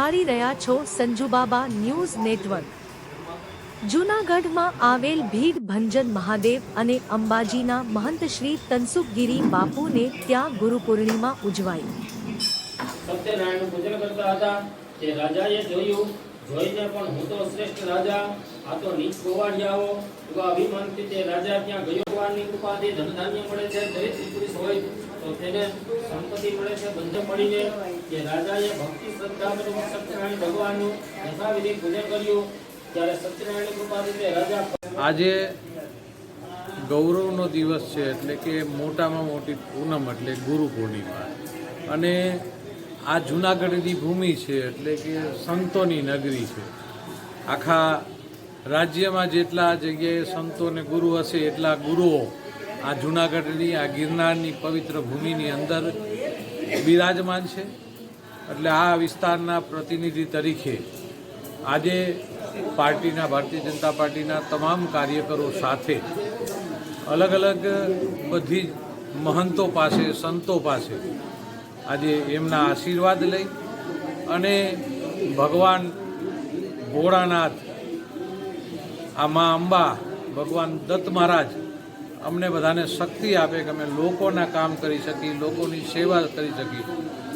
નિહાળી રહ્યા છો સંજુબાબા ન્યૂઝ નેટવર્ક। જૂનાગઢમાં આવેલ ભીડ ભંજન મહાદેવ અને અંબાજીના મહંત શ્રી તનસુખગીરી બાપુને ત્યાં ગુરુ પૂર્ણિમા ઉજવાઈ। સત્યનારાયણનું પૂજન કરતા હતા તે રાજાએ જોયું, જોઈને પણ હું તો શ્રેષ્ઠ રાજા, આ તો નીચ ગોવાળિયાઓ, એવા અભિમાનથી તે રાજા ત્યાં ગયો। ભગવાનની કૃપાથી ધનધાન્ય મળે છે, દરેક પુરુષ હોય તો તેને સંપત્તિ મળે છે। બંધ મળીને તે રાજાએ ભક્તિ શ્રદ્ધાપૂર્વક સત્યનારાયણ ભગવાનનું યથાવિધિ પૂજન કર્યું। ત્યારે સત્યનારાયણની કૃપાથી તે રાજા આજે ગૌરવનો દિવસ છે, એટલે કે મોટામાં મોટી પૂનમ એટલે ગુરુ પૂર્ણિમા। અને આ જૂનાગઢની ભૂમિ છે, એટલે કે સંતોની નગરી છે। આખા રાજ્યમાં જેટલા જગ્યાએ સંતો ને ગુરુ હશે એટલા ગુરુઓ આ જૂનાગઢની આ ગિરનારની પવિત્ર ભૂમિની અંદર બિરાજમાન છે। એટલે આ વિસ્તારના પ્રતિનિધિ તરીકે આજે પાર્ટીના ભારતીય જનતા પાર્ટીના તમામ કાર્યકરો સાથે અલગ અલગ બધી મહંતો પાસે, સંતો પાસે આજે એમના આશીર્વાદ લઈ અને ભગવાન ભોળાનાથ, આ મા અંબા, ભગવાન દત્ત મહારાજ અમને બધાને શક્તિ આપે કે અમે લોકોના કામ કરી શકીએ, લોકોની સેવા કરી શકીએ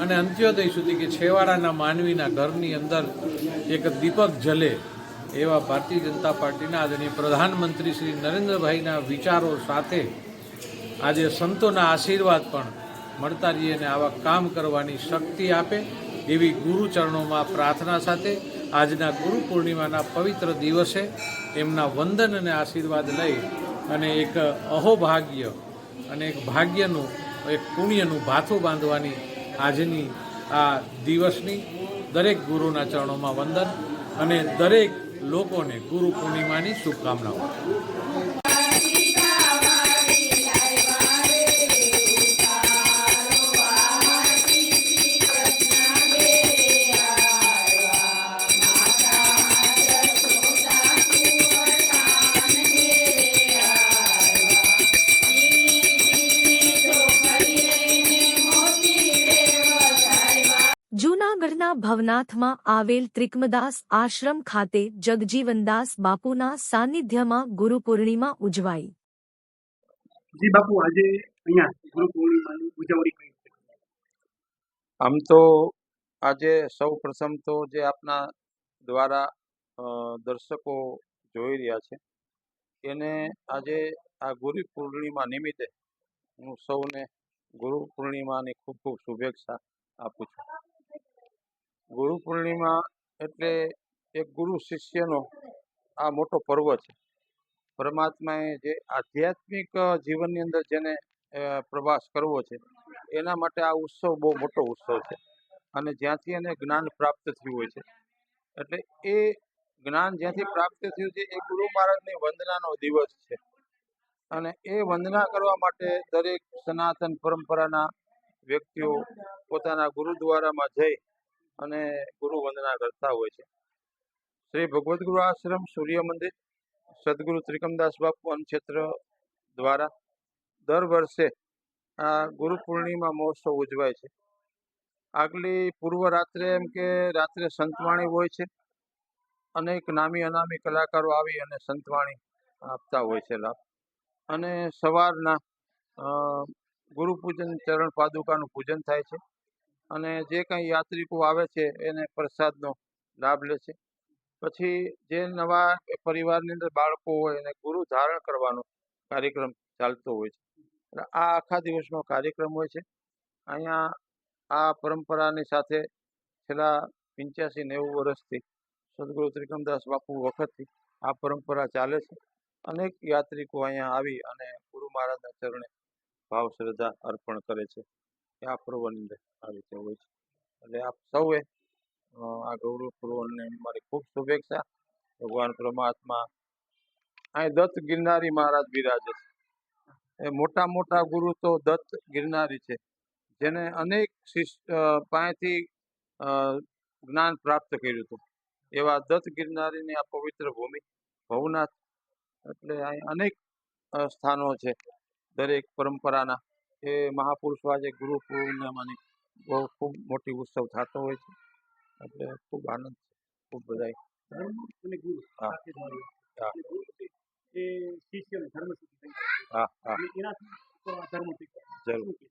અને અંત્યોદય સુધી કે છેવાડાના માનવીના ઘરની અંદર એક દીપક જલે એવા ભારતીય જનતા પાર્ટીના આદરણીય પ્રધાનમંત્રી શ્રી નરેન્દ્રભાઈના વિચારો સાથે આજે સંતોના આશીર્વાદ પણ મળતા રહીએ અને આવા કામ કરવાની શક્તિ આપે એવી ગુરુચરણોમાં પ્રાર્થના સાથે આજના ગુરુ પૂર્ણિમાના પવિત્ર દિવસે એમના વંદન અને આશીર્વાદ લઈ અને એક અહોભાગ્ય અને એક ભાગ્યનું, એક પુણ્યનું ભાથું બાંધવાની આજની આ દિવસની દરેક ગુરુના ચરણોમાં વંદન અને દરેક લોકોને ગુરુ પૂર્ણિમાની શુભકામનાઓ। જૂનાગઢના ભવનાથમાં આવેલ ત્રિકમદાસ આશ્રમ ખાતે જગજીવનદાસ બાપુના સાનિધ્યમાં ગુરુ પૂર્ણિમા ઉજવાઈ। જી બાપુ, આજે અહીંયા ગુરુ પૂર્ણિમાની ઉજવણી કરી છે। આમ તો આજે સૌ પ્રથમ તો જે આપના દ્વારા દર્શકો જોઈ રહ્યા છે એને આજે આ ગુરુ પૂર્ણિમા નિમિત્તે હું સૌને ગુરુ પૂર્ણિમાની ખૂબ ખૂબ શુભેચ્છા આપું છું। ગુરુ પૂર્ણિમા એટલે એક ગુરુ શિષ્યનો આ મોટો પર્વ છે। પરમાત્માએ જે આધ્યાત્મિક જીવનની અંદર જેને પ્રવાસ કરવો છે એના માટે આ ઉત્સવ બહુ મોટો ઉત્સવ છે અને જ્યાંથી એને જ્ઞાન પ્રાપ્ત થયું હોય છે, એટલે એ જ્ઞાન જ્યાંથી પ્રાપ્ત થયું છે એ ગુરુ મહારાજની વંદનાનો દિવસ છે અને એ વંદના કરવા માટે દરેક સનાતન પરંપરાના વ્યક્તિઓ પોતાના ગુરુદ્વારામાં જઈ અને ગુરુ વંદના કરતા હોય છે। શ્રી ભગવદ્ ગુરુ આશ્રમ સૂર્ય મંદિર સદગુરુ ત્રિકમદાસ બાપુ અન્નક્ષેત્ર દ્વારા દર વર્ષે આ ગુરુ પૂર્ણિમા મહોત્સવ ઉજવાય છે। આગલી પૂર્વ રાત્રે એમ કે રાત્રે સંતવાણી હોય છે, અનેક નામી અનામી કલાકારો આવી અને સંતવાણી આપતા હોય છે લાભ, અને સવારના ગુરુ પૂજન ચરણ પાદુકાનું પૂજન થાય છે અને જે કંઈ યાત્રિકો આવે છે એને પ્રસાદનો લાભ લે છે। પછી જે નવા પરિવારની અંદર બાળકો હોય એને ગુરુ ધારણ કરવાનો કાર્યક્રમ ચાલતો હોય છે। એટલે આ આખા દિવસનો કાર્યક્રમ હોય છે। અહીંયા આ પરંપરાની સાથે છેલ્લા 85-90 વર્ષથી સદગુરુ ત્રિકમદાસ બાપુ વખતથી આ પરંપરા ચાલે છે। અનેક યાત્રિકો અહીંયા આવી અને ગુરુ મહારાજના ચરણે ભાવ શ્રદ્ધા અર્પણ કરે છે કે આ પર્વની અંદર આ રીતે હોય છે। એટલે આપ સૌએ આ ગૌરવ પૂર્વને મારી ખૂબ શુભેચ્છા। ભગવાન પરમાત્મા અહીં દત્ત ગિરનારી મહારાજ બિરાજે છે। એ મોટા મોટા ગુરુ તો દત્ત ગિરનારી છે, જેને અનેક શિષ્ય પાસેથી જ્ઞાન પ્રાપ્ત કર્યું હતું, એવા દત્ત ગિરનારીની આ પવિત્ર ભૂમિ ભવનાથ, એટલે અહીં અનેક સ્થાનો છે દરેક પરંપરાના। એ મહાપુરુષો આજે ગુરુ પૂર્ણિમાની બહુ ખૂબ મોટી ઉત્સવ થતો હોય છે એટલે ખૂબ આનંદ છે, ખૂબ બધાય. ધર્મ અને ગુરુ હા. સાથે જોડાયું. હા. અને ગુરુ છે એ શિષ્યને ધર્મ સુધી લઈ જાય. હા હા અને એનાથી તો આ ધર્મ શીખે. જરૂર. શું કે?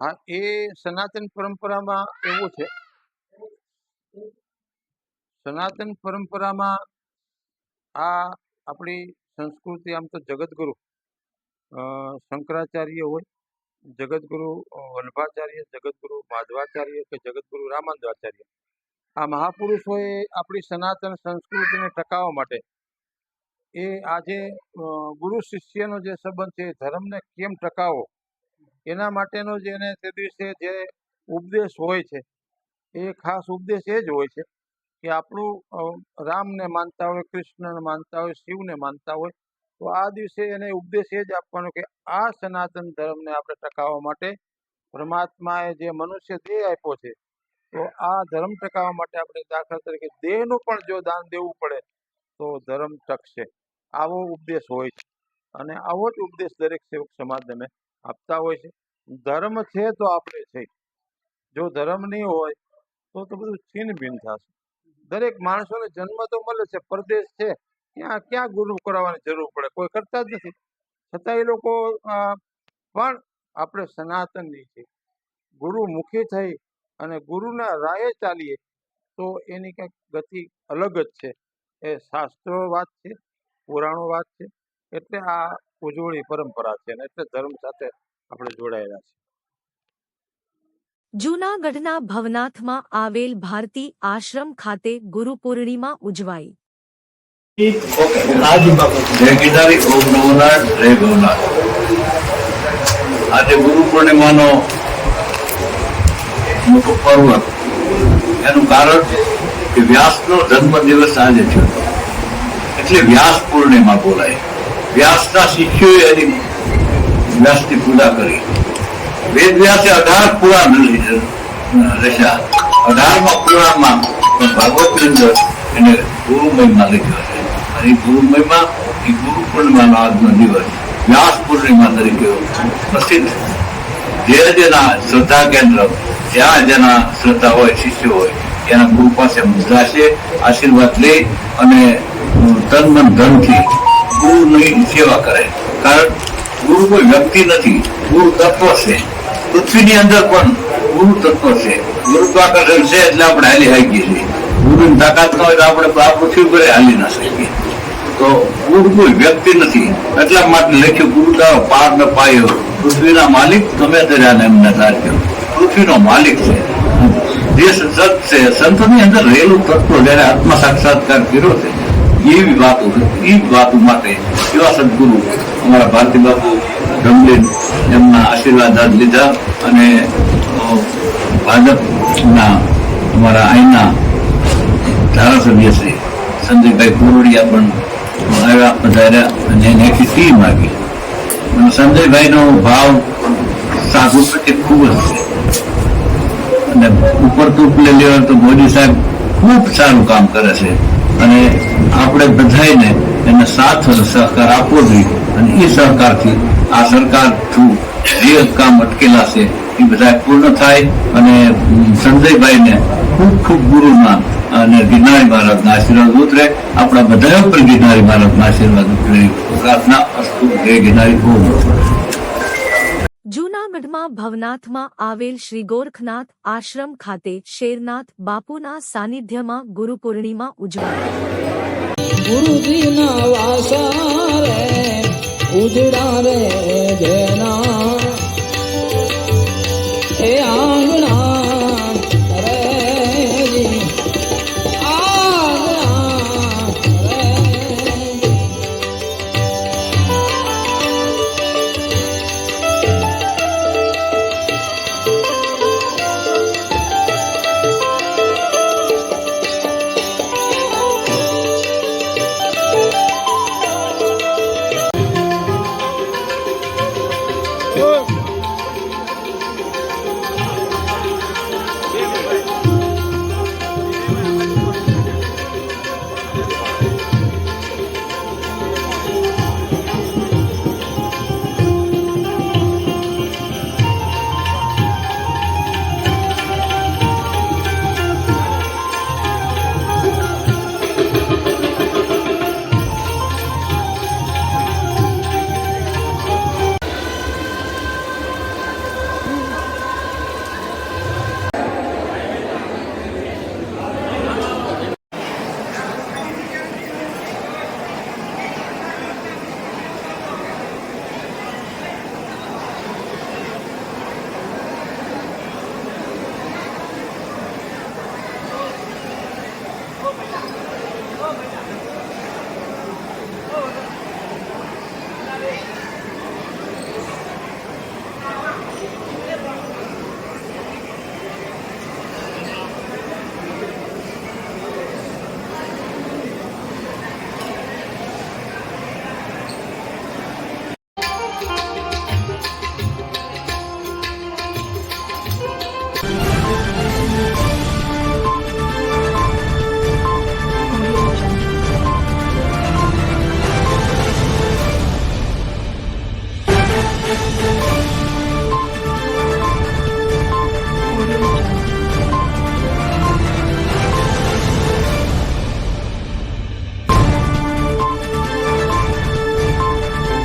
હા, એ સનાતન પરંપરામાં એવું છે. સનાતન પરંપરામાં આ આપણી સંસ્કૃતિ, આમ તો જગતગુરુ શંકરાચાર્ય હોય, જગતગુરુ વલ્ભાચાર્ય, જગતગુરુ માધવાચાર્ય કે જગતગુરુ રામાનંદાચાર્ય, આ મહાપુરુષોએ આપણી સનાતન સંસ્કૃતિને ટકાવવા માટે એ આજે ગુરુ શિષ્યનો જે સંબંધ છે, ધર્મને કેમ ટકાવવો એના માટેનો જે એને તે દિવસે જે ઉપદેશ હોય છે, એ ખાસ ઉપદેશ એ જ હોય છે કે આપણું રામને માનતા હોય, કૃષ્ણને માનતા હોય, શિવને માનતા હોય, તો આ દિવસે એને ઉપદેશ એ જ આપવાનો કે આ સનાતન ધર્મને આપણે ટકાવવા માટે પરમાત્માએ જે મનુષ્ય દેહ આપ્યો છે, તો આ ધર્મ ટકાવવા માટે આપણે દાખલા તરીકે દેહનું પણ જો દાન દેવું પડે તો ધર્મ ટકશે. આવો ઉપદેશ હોય છે અને આવો જ ઉપદેશ દરેક સેવક સમાજને મેં આપતા હોય છે. ધર્મ છે તો આપણે છે, જો ધર્મ નહીં હોય તો બધું છીન ભીન થશે. દરેક માણસોને જન્મ તો મળે છે, પરદેશ છે, ત્યાં ક્યાં ગુરુ કરાવવાની જરૂર પડે, કોઈ કરતા જ નથી. છતાં એ લોકો પણ આપણે સનાતનની છે, ગુરુમુખી થઈ અને ગુરુના રાહે ચાલીએ તો એની કંઈક ગતિ અલગ જ છે. એ શાસ્ત્રો વાત છે, પુરાણો વાત છે, એટલે આ ઉજવણી પરંપરા છે અને એટલે ધર્મ સાથે આપણે જોડાયેલા છીએ. જૂનાગઢના ભવનાથમાં આવેલ ભારતી આશ્રમ ખાતે ગુરુ પૂર્ણિમા ઉજવાઈ. જય ગિરનારી, ઓમ નમો નારાયણ, જય ભવનાથ. આજે ગુરુ પૂર્ણિમાનો મોટો પર્વ. એનું કારણ કે વ્યાસનો જન્મ દિવસ આજે છે, એટલે વ્યાસ પૂર્ણિમા બોલાય. વ્યાસના શિષ્યોએ એની વ્યાસની પૂજા કરી. વેદ વ્યાસે 18 પુરાણ રચ્યા. 18મા પુરાણમાં ભાગવતની અંદર એને ગુરુ મહિમા લખ્યો છે. અને ગુરુ મહિમા એ ગુરુ પૂર્ણિમાનો આજનો દિવસ વ્યાસ પૂર્ણિમા તરીકે પ્રસિદ્ધ. જે જેના શ્રદ્ધા કેન્દ્ર, જ્યાં જેના શ્રદ્ધા હોય, શિષ્ય હોય, એના ગુરુ પાસે મુદ્રાશે, આશીર્વાદ લે અને તન મન ધનથી ગુરુની સેવા કરે. કારણ ગુરુ કોઈ વ્યક્તિ નથી, ગુરુ તત્વ છે. પૃથ્વીની અંદર પણ ગુરુ તત્વ છે. ગુરુત્વાકર્ષણ છે એટલે આપણે હાલી હાકીએ છીએ. ગુરુની તાકાત ન હોય તો આપણે આ પૃથ્વી પર હાલી ના શકીએ. તો ગુરુ કોઈ વ્યક્તિ નથી, એટલા માટે લખ્યું ગુરુ તારો પાર ન પાયો. પૃથ્વીના માલિક તમે દરિયાને એમને રાખજો. પૃથ્વીનો માલિક છે. જે સત છે, સંતની અંદર રહેલું તત્વ જયારે આત્મા સાક્ષાત્કાર કર્યો છે, એવી વાતો માટે એવા સદગુરુ અમારા ભારતી બાપુ જમલીન એમના આશીર્વાદ લીધા અને ભાજપના અમારા અહીંના ધારાસભ્ય શ્રી સંજયભાઈ કુરડિયા પણ આવ્યા, પધાર્યા અને એની આખી ટીમ આવી. અને સંજયભાઈનો ભાવ સાધુ પ્રત્યે ખૂબ જ છે. અને ઉપર તૂપ લેવા તો મોદી સાહેબ ખૂબ સારું કામ કરે છે અને આપણે બધાને એને સાથ સહકાર આપવો જોઈએ. અને એ સહકારથી આ સરકાર થ્રુ જે કામ અટકેલા છે એ બધા પૂર્ણ થાય અને સંજયભાઈને ખૂબ ખૂબ ગુરુના અને ગિરનારી મહારાજના આશીર્વાદ ઉતરે. આપણા બધા ઉપર ગિરનારી મહારાજના આશીર્વાદ ઉતરે પ્રાર્થના અસ્તુ. જય ગિરનારી. ઓમ. જૂનાગઢમાં ભવનાથમાં આવેલ શ્રી ગોરખનાથ આશ્રમ ખાતે શેરનાથ બાપુના સાનિધ્યમાં ગુરુ પૂર્ણિમા ઉજવાઈ. ગુરુજીના વાસા રે ઉજળા રે